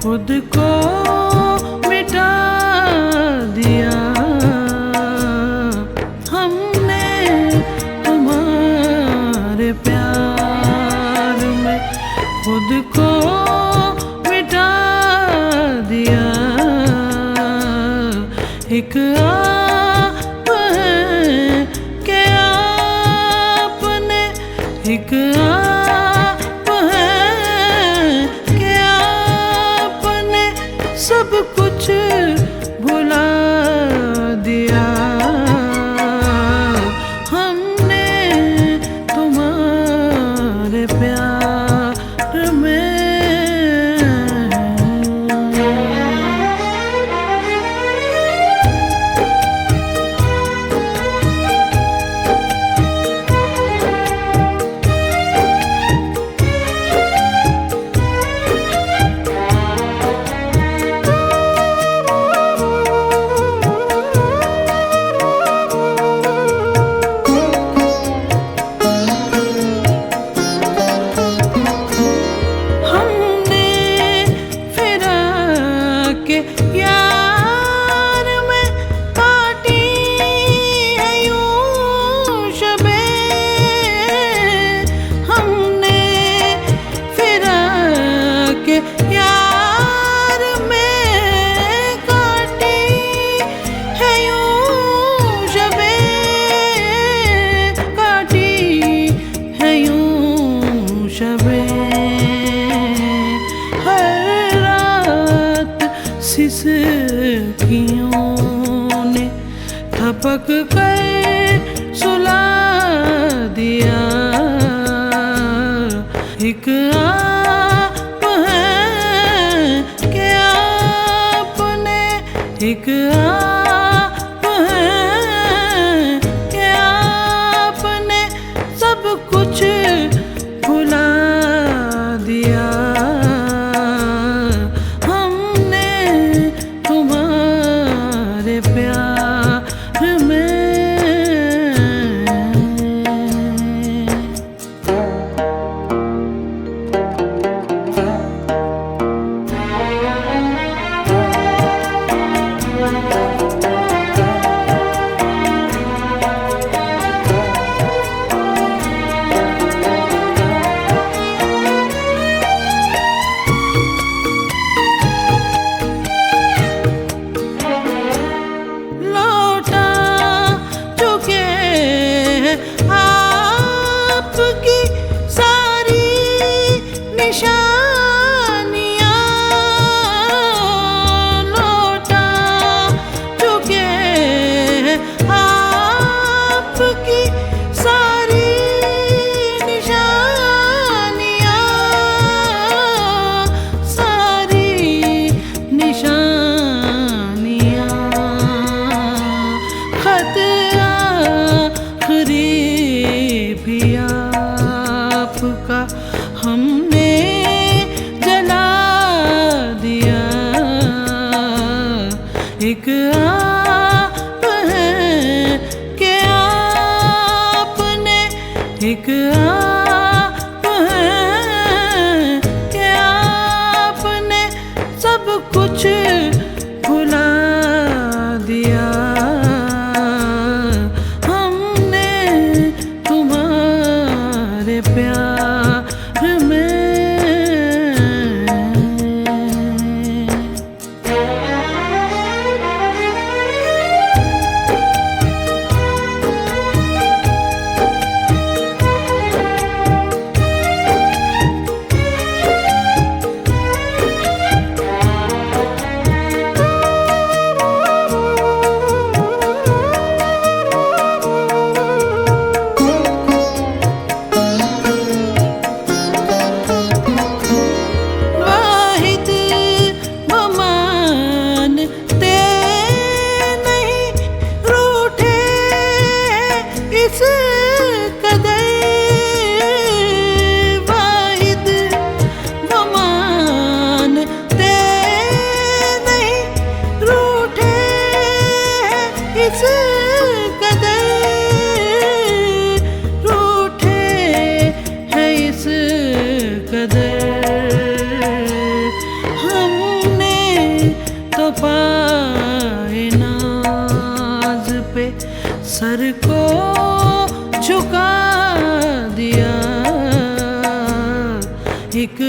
खुद को मिटा दिया हमने तुम्हारे प्यार में, खुद को मिटा दिया। एक आप है कि आपने, एक आप है कि आपने सब कुछ भुला दिया हमने तुम्हारे प्यार में। यार में काटी है यूं शबे, हमने फिराक यार में काटी है यूं शबे, काटी है यूं शबे। सिसकियों ने थपक कर सुला दिया। एक आप है कि आपने, एक आप है कि आपने सब कुछ भुला दिया प्यार में। तो पाए नाज पे सर को झुका दिया। एक